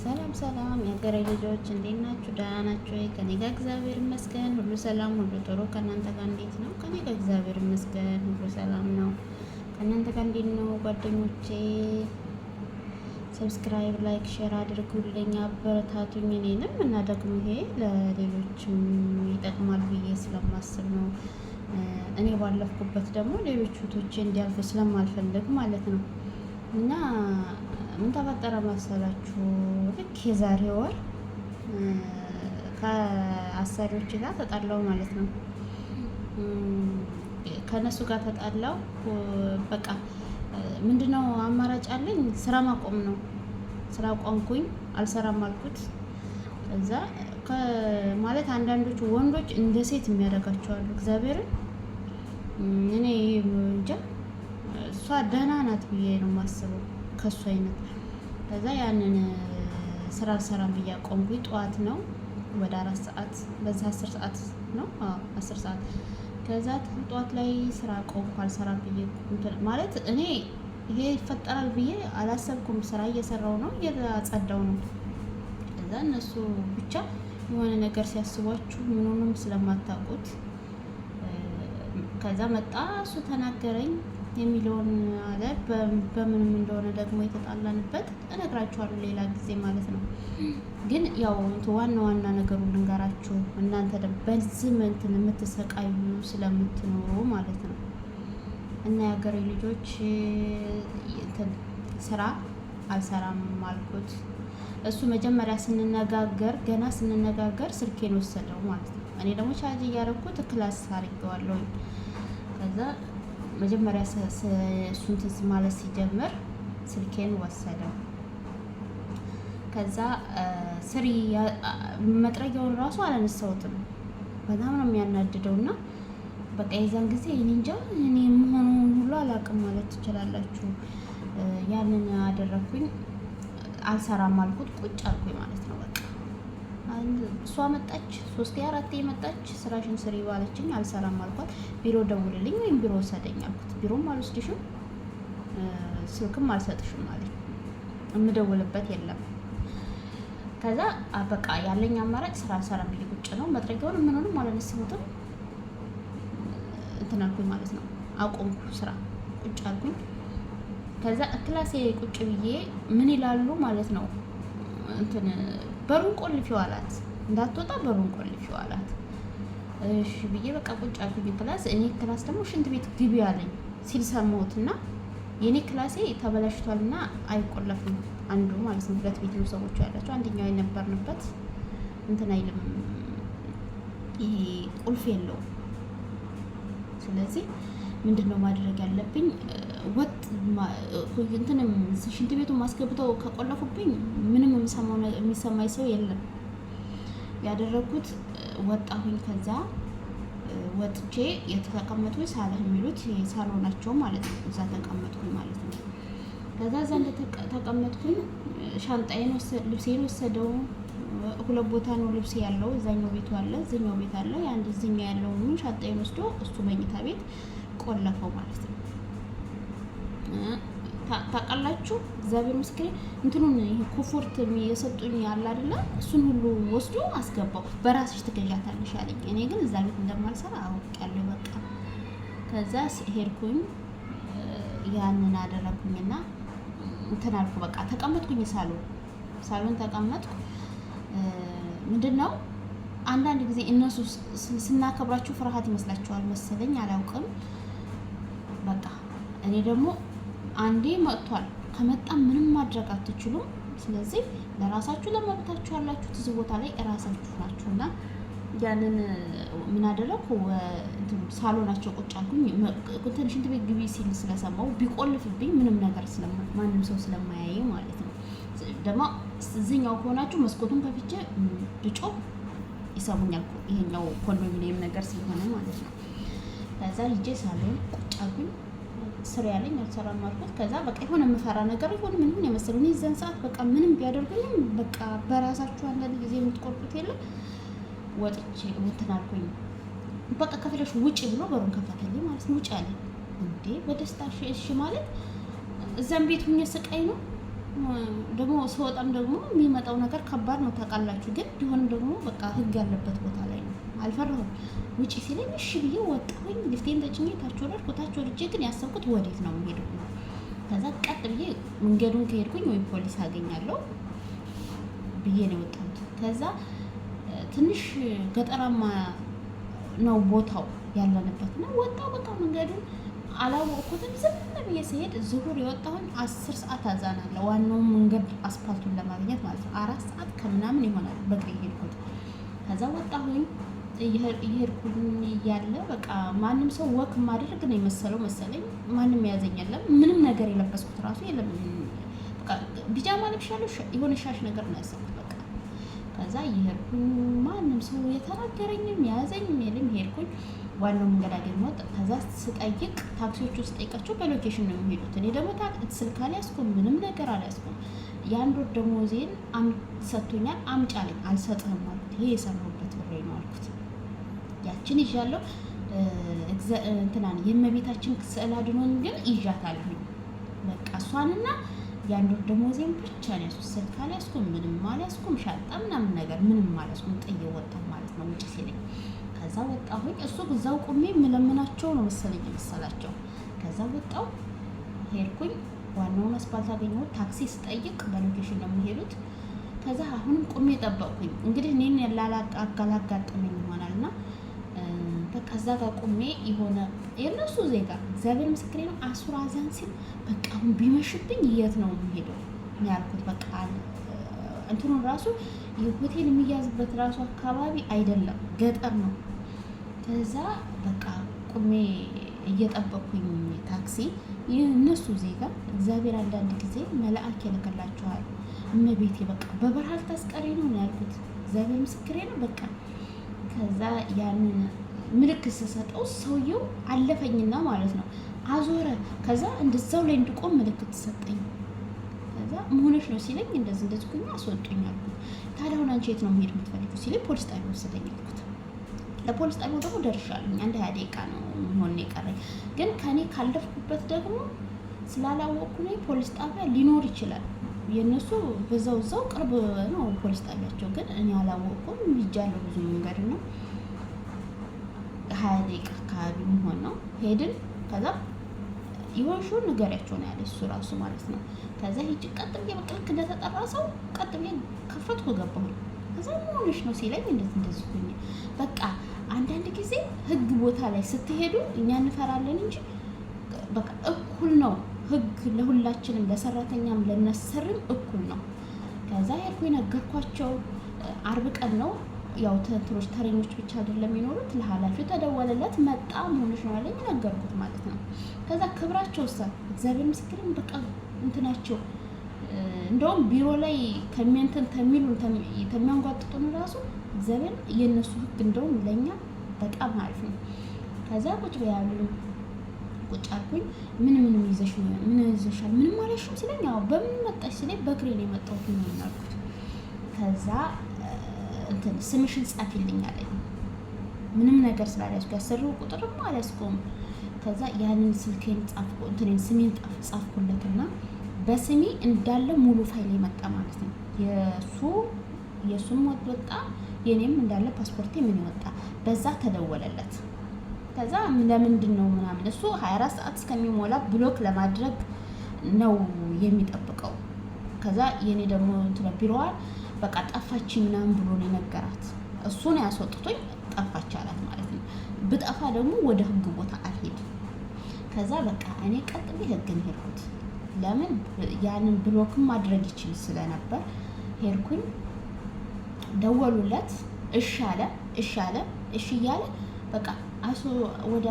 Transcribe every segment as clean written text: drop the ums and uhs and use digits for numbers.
ሰላም ሰላም የሀገሬ ልጆች እንዴት ናችሁ? ደህና ናችሁ ወይ? ከኔ ጋር እግዚአብሔር ይመስገን ሁሉ ሰላም፣ ሁሉ ጥሩ። ከእናንተ ጋር እንዴት ነው? ከኔ ጋር እግዚአብሔር ይመስገን ሁሉ ሰላም ነው። ከእናንተ ጋር እንዴት ነው ጓደኞቼ? ሰብስክራይብ፣ ላይክ፣ ሼር አድርጉልኝ፣ አበረታቱኝ እኔንም እና ደግሞ ይሄ ለሌሎችም ይጠቅማል ብዬ ስለማስብ ነው። እኔ ባለፍኩበት ደግሞ ሌሎች እህቶቼ እንዲያልፉ ስለማልፈልግ ማለት ነው። እና ምን ተፈጠረ መሰላችሁ? ልክ የዛሬ ወር ከአሰሪዎች ጋር ተጣላው ማለት ነው። ከነሱ ጋር ተጣላው። በቃ ምንድነው አማራጭ አለኝ? ስራ ማቆም ነው። ስራ ቆምኩኝ፣ አልሰራም አልኩት። ከዛ ማለት አንዳንዶቹ ወንዶች እንደ ሴት የሚያደርጋቸው አሉ። እግዚአብሔርን እኔ እንጃ፣ እሷ ደህና ናት ብዬ ነው የማስበው ከሱ አይነት። ከዛ ያንን ስራ አልሰራም ብዬ አቆምኩኝ። ጠዋት ነው ወደ 4 ሰዓት፣ በዛ 10 ሰዓት ነው 10 ሰዓት። ከዛ ጠዋት ላይ ስራ ቆምኩ፣ አልሰራም ብዬ ማለት እኔ ይሄ ይፈጠራል ብዬ አላሰብኩም። ስራ እየሰራው ነው፣ እያጸዳው ነው። ከዛ እነሱ ብቻ የሆነ ነገር ሲያስቧችሁ ምኑንም ስለማታውቁት ከዛ መጣ እሱ ተናገረኝ የሚለውን አለ። በምንም እንደሆነ ደግሞ የተጣላንበት እነግራችኋለሁ ሌላ ጊዜ ማለት ነው። ግን ያው ዋና ዋና ነገሩን ልንገራችሁ፣ እናንተ ደግሞ በዚህ እንትን የምትሰቃዩ ስለምትኖሩ ማለት ነው። እና የሀገሬ ልጆች እንትን ስራ አልሰራም አልኩት። እሱ መጀመሪያ ገና ስንነጋገር ስልኬን ወሰደው ማለት ነው። እኔ ደግሞ ቻርጅ እያደረኩት ክላስ አድርጌዋለሁ። ከዛ መጀመሪያ እሱን ትዝ ማለት ሲጀምር ስልኬን ወሰደው። ከዛ ስሪ መጥረጊያውን ራሱ አላነሳሁትም። በጣም ነው የሚያናድደው። እና በቃ የዛን ጊዜ እኔ እንጃ እኔ የምሆነውን ሁሉ አላውቅም ማለት ትችላላችሁ። ያንን አደረኩኝ። አልሰራም አልኩት፣ ቁጭ አልኩኝ ማለት ነው። በቃ እሷ መጣች፣ 3-4 መጣች። ስራሽን ስሪ ባለችኝ፣ አልሰራም አልኳት። ቢሮ ደውልልኝ ወይም ቢሮ ወሰደኝ አልኩት። ቢሮም አልወስድሽም ስልክም አልሰጥሽም ማለት የምደውልበት የለም። ከዛ በቃ ያለኝ አማራጭ ስራ አልሰራም ብዬ ቁጭ ነው። መጥረጊያውን ምንሆንም አላነሳሁትም። እንትን አልኩኝ ማለት ነው። አቆምኩ፣ ስራ ቁጭ አልኩኝ። ከዛ ክላሴ ቁጭ ብዬ ምን ይላሉ ማለት ነው እንትን በሩን ቆልፊው አላት፣ እንዳትወጣ በሩን ቆልፊው አላት። እሺ ብዬ በቃ ቁጭ አልኩኝ ክላስ። እኔ ክላስ ደግሞ ሽንት ቤት ግቢ አለኝ ሲል ሰማሁትና የኔ ክላሴ ተበላሽቷልና አይቆለፍም አንዱ ማለት ነው። 2 ቤት ነው ሰዎች ያላቸው፣ አንደኛው የነበርንበት እንትን አይልም፣ ይሄ ቁልፍ የለውም። ስለዚህ ምንድነው ማድረግ ያለብኝ? ወጥ እንትንም ሽንት ቤቱን ማስገብተው ከቆለፉብኝ ምንም የሚሰማኝ ሰው የለም። ያደረኩት ወጣሁኝ። ከዛ ወጥቼ የተቀመጥኩኝ ሳሎን የሚሉት ሳሎናቸው ማለት ነው። እዛ ተቀመጥኩኝ ማለት ነው። ከዛ እዛ እንደተቀመጥኩኝ ሻንጣዬን ልብሴን ወሰደው። 2 ቦታ ነው ልብሴ ያለው፣ እዛኛው ቤቱ አለ፣ እዚኛው ቤት አለ። የአንድ እዚኛ ያለው ሻንጣዬን ወስዶ እሱ መኝታ ቤት ቆለፈው ማለት ነው። ታውቃላችሁ፣ እግዚአብሔር ምስክሬ እንትኑን ይሄ ኮፎርት የሰጡኝ ያለ አይደለ፣ እሱን ሁሉ ወስዶ አስገባው። በራስሽ ትገዣታለሽ አለኝ። እኔ ግን እዛ ቤት እንደማልሰራ አውቄያለሁ። በቃ ከዛ ሄድኩኝ፣ ያንን አደረኩኝና እንትን አልኩ። በቃ ተቀመጥኩኝ፣ ሳሎን ተቀመጥኩ። ምንድነው አንዳንድ ጊዜ እነሱ ስናከብራችሁ ፍርሃት ይመስላችኋል መሰለኝ፣ አላውቅም። በቃ እኔ ደግሞ አንዴ መጥቷል፣ ከመጣም ምንም ማድረግ አትችሉም። ስለዚህ ለራሳችሁ ለመብታችሁ ያላችሁት እዚህ ቦታ ላይ እራሳችሁ ናችሁና ያንን ምን አደረኩ? ሳሎናቸው ቁጭ አልኩኝ። ሽንት ቤት ግቢ ሲል ስለሰማው ቢቆልፍብኝ ምንም ነገር ማንም ሰው ስለማያየ ማለት ነው። ደግሞ እዚህኛው ከሆናችሁ መስኮቱን ከፍቼ ብጮህ ይሰሙኛል፣ ይሄኛው ኮንዶሚኒየም ነገር ስለሆነ ማለት ነው። ከዛ ልጄ ሳሎን ቁጭ አልኩኝ። ስራ ያለኝ አልሰራም አልኩት። ከዛ በቃ የሆነ የምፈራ ነገር ይሆን ምን ይሆን የመሰለኝ እዛን ሰዓት በቃ ምንም ቢያደርጉኝም በቃ በራሳችሁ አንዳንድ ጊዜ የምትቆርጡት የለም። ወጥቼ እንትን አልኩኝ። በቃ ከፈለሽ ውጪ ብሎ በሩን ከፈተልኝ ማለት ነው። ውጪ አለኝ። እንዴ በደስታ እሺ ማለት እዛም ቤት ሁኜ ስቃይ ነው ደግሞ ስወጣም ደግሞ የሚመጣው ነገር ከባድ ነው ታውቃላችሁ። ግን ቢሆንም ደግሞ በቃ ህግ ያለበት ቦታ ላይ ነው። አልፈራሁም። ውጪ ሲለኝ እሺ ብዬ ወጣሁኝ። ሊፍቴን ተጭኜ ታች ወረድኩ። ታች ወርጄ ግን ያሰብኩት ወዴት ነው የምሄደው ነው። ከዛ ቀጥ ብዬ መንገዱን ከሄድኩኝ ወይ ፖሊስ አገኛለሁ ብዬ ነው የወጣሁት። ከዛ ትንሽ ገጠራማ ነው ቦታው ያለንበት ነው። ወጣሁ በቃ መንገዱን አላወቅኩትም። ዝም ብዬ ስሄድ ዙሁር የወጣሁኝ 10 ሰዓት አዛናለ ዋናው መንገድ አስፓልቱን ለማግኘት ማለት ነው። 4 ሰዓት ከምናምን ይሆናል በእግሬ ሄድኩት። ከዛ ወጣሁኝ እየሄድኩኝ እያለ በቃ ማንም ሰው ወክ ማድረግ ነው የመሰለው መሰለኝ። ማንም ያዘኝ የለም። ምንም ነገር የለበስኩት ራሱ የለም። በቃ ቢጃማ ለብሻለሁ፣ የሆነ ሻሽ ነገር ነው ያሰብኩት በቃ። ከዛ እየሄድኩኝ ማንም ሰው የተናገረኝም ያዘኝም የለም። ሄድኩኝ ዋናው መንገድ አገኘሁት። ከዛ ስጠይቅ ታክሲዎች ውስጥ ጠይቃቸው በሎኬሽን ነው የሚሄዱት። እኔ ደግሞ ስልክ አልያዝኩም፣ ምንም ነገር አልያዝኩም። የአንድ ወር ደሞዜን ሰጥቶኛል። አምጪ አለኝ። አልሰጥህም አልኩት። ይሄ የሰራሁበት ብሬ ነው አልኩት። ያችን ይዣለሁ። እንትናን የእመቤታችን ስዕል አድኖኝ ግን ይዣታለሁ። በቃ እሷንና የአንድ ወር ደሞዜን ብቻ ነው ያዝኩት። ስልክ አልያዝኩም፣ ምንም አልያዝኩም። ሻንጣ ምናምን ነገር ምንም አልያዝኩም። ጥዬ ወጣሁ ማለት ነው ውጭ ሲለኝ። ከዛ ወጣሁኝ። እሱ እዛው ቁሜ የምለምናቸው ነው መሰለኝ መሰላቸው። ከዛ ወጣሁ ሄድኩኝ። ዋናውን አስፓልት አገኘሁት። ታክሲ ስጠይቅ በሎኬሽን ነው የሚሄዱት። ከዛ አሁንም ቁሜ ጠበቅኩኝ። እንግዲህ እኔን ያላጋጠመኝ ይሆናል እና በቃ እዛ ጋር ቁሜ የሆነ የእነሱ ዜጋ እግዚአብሔር ምስክሬ ነው። አሱር አዛን ሲል በቃ አሁን ቢመሽብኝ የት ነው የሚሄደው ያልኩት። በቃ እንትኑን ራሱ የሆቴል የሚያዝበት ራሱ አካባቢ አይደለም፣ ገጠር ነው። ከዛ በቃ ቁሜ እየጠበኩኝ ታክሲ የእነሱ ዜጋ እግዚአብሔር አንዳንድ ጊዜ መልአክ ይልክላችኋል። እመቤቴ በቃ በበረሃ ልታስቀሪ ነው ያልኩት። እግዚአብሔር ምስክሬ ነው። በቃ ከዛ ያንን ምልክት ስሰጠው ሰውየው አለፈኝና ማለት ነው አዞረ። ከዛ እንደዛው ላይ እንድቆም ምልክት ሰጠኝ። ከዛ መሆንሽ ነው ሲለኝ እንደዚህ ኩኛ አስወጡኝ አልኩት። ታዲያ አሁን አንቺ የት ነው መሄድ የምትፈልጊው ሲለኝ ፖሊስ ጣቢያ ወሰደኝ አልኩት። ለፖሊስ ጣቢያው ደግሞ ደርሻለሁ። አንድ 20 ደቂቃ ነው የሚሆን የቀረኝ። ግን ከኔ ካለፍኩበት ደግሞ ስላላወቅኩ ነው ፖሊስ ጣቢያ ሊኖር ይችላል። የነሱ በዛው ቅርብ ነው ፖሊስ ጣቢያቸው። ግን እኔ አላወቅኩም። ይጃለሁ ብዙ መንገድ ነው 20 ደቂቃ አካባቢ የሚሆን ነው። ሄድን። ከዛ ይሆንሹን ንገሪያቸው ነው ያለ እሱ ራሱ ማለት ነው። ከዛ ሂጅ ቀጥ ብዬ በቃ ልክ እንደተጠራ ሰው ቀጥ ብዬ ከፈትኩ ገባሁኝ። ከዛ መሆንሽ ነው ሲለኝ እንደዚህ ሁኝ። በቃ አንዳንድ ጊዜ ህግ ቦታ ላይ ስትሄዱ እኛ እንፈራለን እንጂ በቃ እኩል ነው ህግ ለሁላችንም፣ ለሰራተኛም ለነሰርም እኩል ነው። ከዛ ሄድኩኝ ነገርኳቸው። አርብ ቀን ነው ያው ተንትሮች ተረኞች ብቻ አይደለም የሚኖሩት። ለኃላፊው ተደወለለት። መጣ። መሆንሽ ነው ያለኝ ነገርኩት ማለት ነው። ከዛ ክብራቸው ሰ እግዚአብሔር ምስክርን በቃ እንትናቸው እንደውም ቢሮ ላይ ከሚንተን ተሚያንጓጥጡን ራሱ እግዚአብሔር የነሱ ህግ እንደውም ለኛ በጣም አሪፍ ነው። ከዛ ቁጭ በያሉ ቁጭ አልኩኝ። ምን ይዘሻል? ምንም አልያዝሽም ሲለኝ አዎ። በምን መጣሽ ሲለኝ በእግሬ ነው የመጣሁት ነው ያልኩት። ከዛ እንትን ስምሽን ጻፊልኝ አለኝ። ምንም ነገር ስላልያዝኩ ያሰሪው ቁጥርም አልያዝኩም። ከዛ ያንን ስልኬን ጻፍኩ፣ እንትኔን ስሜን ጻፍኩለትና በስሜ እንዳለ ሙሉ ፋይል መጣ ማለት ነው። የሱም ወጣ፣ የኔም እንዳለ ፓስፖርቴ ምን ወጣ። በዛ ተደወለለት። ከዛ ለምንድን ነው ምናምን እሱ 24 ሰዓት እስከሚሞላ ብሎክ ለማድረግ ነው የሚጠብቀው። ከዛ የኔ ደግሞ እንትን ቢሮዋል በቃ ጠፋች ምናምን ብሎ ነው የነገራት። እሱ ነው ያስወጥቶኝ ጠፋች አላት ማለት ነው። ብጠፋ ደግሞ ወደ ህግ ቦታ አልሄድም። ከዛ በቃ እኔ ቀጥ ብዬ ህግን ሄድኩት። ለምን ያንን ብሎክም ማድረግ ይችል ስለነበር ሄድኩኝ። ደወሉለት። እሺ አለ። እሺ እያለ በቃ አሱ ወደ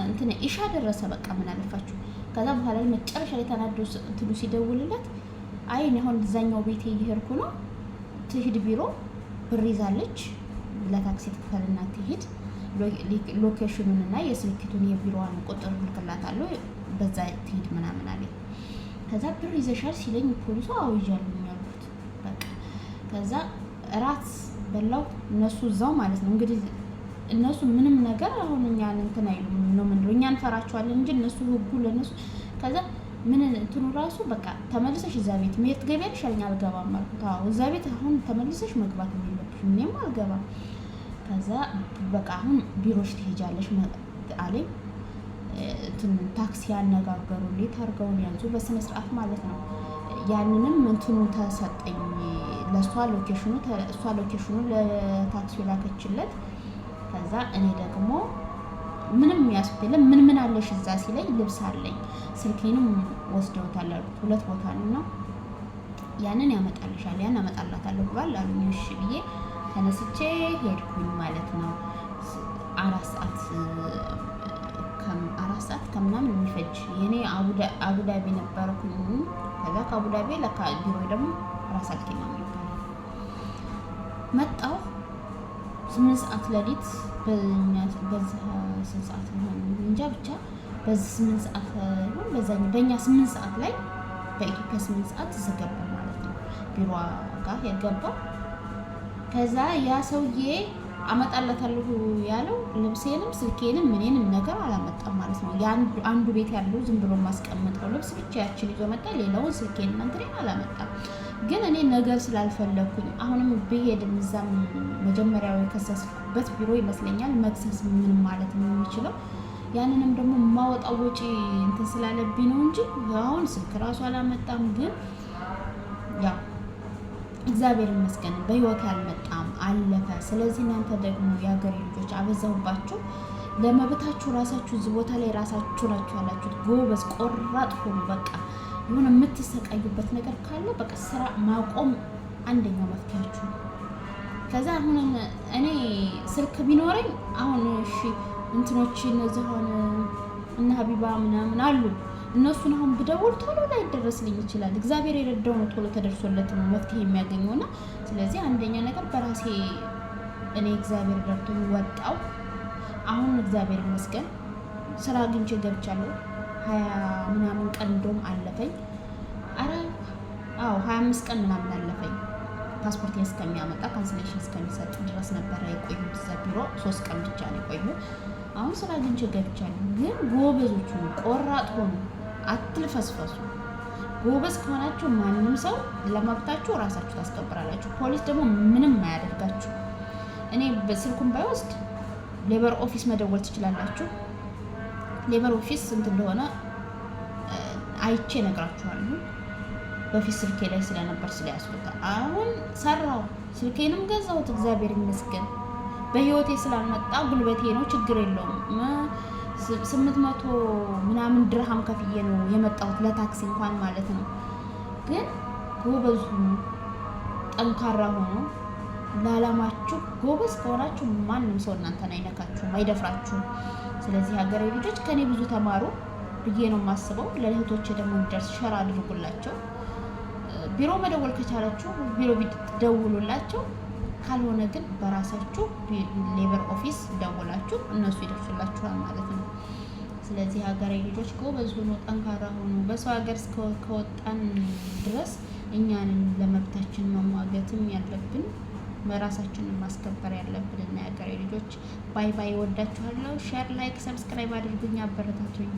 እንትን ኢሻ ደረሰ። በቃ ምን አለፋችሁ። ከዛ በኋላ መጨረሻ ላይ ተናዶ እንትኑ ሲደውልለት አይ እኔ አሁን እዛኛው ቤቴ እየሄድኩ ነው፣ ትሂድ ቢሮ ብር ይዛለች፣ ለታክሲ ትክፈልና ትሂድ፣ ሎኬሽኑን እና የስልክቱን የቢሮዋን ቁጥር ልክላታለሁ፣ በዛ ትሂድ ምናምን አለ። ከዛ ብር ይዘሻል ሲለኝ ፖሊሱ አዎ ይዣለሁ ያልኩት። በቃ ከዛ እራት በላው። እነሱ እዛው ማለት ነው እንግዲህ እነሱ ምንም ነገር አሁን እኛን እንትን አይሉም ነው ምን ነው እኛን ፈራቸዋለን እንጂ እነሱ ህጉ ለነሱ። ከዛ ምን እንትኑ ራሱ በቃ ተመልሰሽ እዛ ቤት መሄድ ትገቢያለሽ አለኝ። አልገባም አልኩት። አዎ እዛ ቤት አሁን ተመልሰሽ መግባት የለብሽም፣ እኔም አልገባም። ከዛ በቃ አሁን ቢሮሽ ትሄጃለሽ አለኝ። ታክሲ ያነጋገሩ እንዴት አድርገውን ያዙ በስነ ስርዓት ማለት ነው። ያንንም እንትኑ ተሰጠኝ ለእሷ ሎኬሽኑ፣ እሷ ሎኬሽኑ ለታክሲው ላከችለት። ከዛ እኔ ደግሞ ምንም ያስፈልግ የለም ምን አለሽ እዛ ሲለኝ ልብስ አለኝ ስልኬንም ወስደውታል አሉት። 2 ቦታ ነው ያንን ያመጣልሻል ያን አመጣላታለሁ ብሏል አሉኝ። እሺ ብዬ ተነስቼ ሄድኩኝ ማለት ነው። 4 ሰዓት ከምናምን የሚፈጅ የኔ አቡዳቢ ነበርኩኝ። ከዛ ከአቡዳቢ ለካ ቢሮ ደግሞ ራስ አልኬማ የሚባለው መጣሁ። 8 ሰዓት ሌሊት በዛ 8 ሰዓት ሆነ እንጃ ብቻ በዚህ 8 ሰዓት ነው በእኛ 8 ሰዓት ላይ በኢትዮጵያ 8 ሰዓት ተዘገባ ማለት ነው። ቢሮ ጋር የገባ ከዛ ያ ሰውዬ አመጣለታለሁ ያለው ልብሴንም ስልኬንም ምንንም ነገር አላመጣም ማለት ነው። አንዱ ቤት ያለው ዝም ብሎ ማስቀመጠው ልብስ ብቻ ያችን ይዞ መጣ። ሌላውን ስልኬን እንግዲህ አላመጣም። ግን እኔ ነገር ስላልፈለኩኝ አሁንም ብሄድም እዛም መጀመሪያው የከሰስኩበት ቢሮ ይመስለኛል መክሰስ ምን ማለት ነው የሚችለው ያንንም ደግሞ ማወጣው ወጪ እንትን ስላለብኝ ነው እንጂ አሁን ስልክ ራሱ አላመጣም። ግን ያው እግዚአብሔር ይመስገን በህይወት ያልመጣም አለፈ። ስለዚህ እናንተ ደግሞ የሀገሬ ልጆች አበዛሁባችሁ። ለመብታችሁ ራሳችሁ እዚህ ቦታ ላይ ራሳችሁ ናችሁ ያላችሁት። ጎበዝ ቆራጥ ሆኑ። በቃ የሆነ የምትሰቃዩበት ነገር ካለ በቃ ስራ ማቆም አንደኛው መፍትሄያችሁ ነው። ከዛ አሁን እኔ ስልክ ቢኖረኝ አሁን እሺ እንትኖች እነዚህ ሆነ እና ሀቢባ ምናምን አሉ እነሱን አሁን ብደውል ቶሎ ላይ ደረስልኝ ይችላል። እግዚአብሔር የረዳው ነው ቶሎ ተደርሶለት ነው መፍትሄ የሚያገኘውና ስለዚህ አንደኛ ነገር በራሴ እኔ እግዚአብሔር ረድቶኝ ወጣው። አሁን እግዚአብሔር ይመስገን ስራ አግኝቼ ገብቻለሁ። 20 ምናምን ቀን እንደውም አለፈኝ። 25 ቀን ምናምን አለፈኝ። ፓስፖርት እስከሚያመጣ ካንስሌሽን እስከሚሰጥ ድረስ ነበር የቆዩት እዛ ቢሮ 3 ቀን ብቻ ነው የቆዩ። አሁን ስራ አግኝቼ ገብቻለሁ። ግን ጎበዞቹ ቆራጥ ሆኑ፣ አትልፈስፈሱ። ጎበዝ ከሆናችሁ ማንንም ሰው ለመብታችሁ ራሳችሁ ታስከብራላችሁ። ፖሊስ ደግሞ ምንም አያደርጋችሁ። እኔ በስልኩም ባይወስድ ሌበር ኦፊስ መደወል ትችላላችሁ። ሌበር ኦፊስ ስንት እንደሆነ አይቼ ነግራችኋለሁ። በፊት ስልኬ ላይ ስለነበር ስለያስወጣ አሁን ሰራው ስልኬንም ገዛሁት። እግዚአብሔር ይመስገን በህይወቴ ስላልመጣ ጉልበቴ ነው፣ ችግር የለውም። 800 ምናምን ድርሃም ከፍዬ ነው የመጣሁት ለታክሲ እንኳን ማለት ነው። ግን ጎበዝ ሁኑ፣ ጠንካራ ሁኑ። ለዓላማችሁ ጎበዝ ከሆናችሁ ማንም ሰው እናንተን አይነካችሁም፣ አይደፍራችሁም። ስለዚህ ሀገሬ ልጆች ከኔ ብዙ ተማሩ ብዬ ነው የማስበው። ለእህቶቼ ደግሞ እንዲደርስ ሸር አድርጉላቸው። ቢሮ መደወል ከቻላችሁ ቢሮ ደውሉላቸው። ካልሆነ ግን በራሳችሁ ሌበር ኦፊስ ደውላችሁ እነሱ ይደርሱላችኋል ማለት ነው። ስለዚህ ሀገሬ ልጆች ጎበዝ ሆኖ ጠንካራ ሆኖ በሰው ሀገር ከወጣን ድረስ እኛንን ለመብታችን መሟገትም ያለብን ራሳችንን ማስከበር ያለብን እና ሀገሬ ልጆች ባይ ባይ። ወዳችኋለሁ። ሼር፣ ላይክ፣ ሰብስክራይብ አድርጉኝ፣ አበረታቱኝ።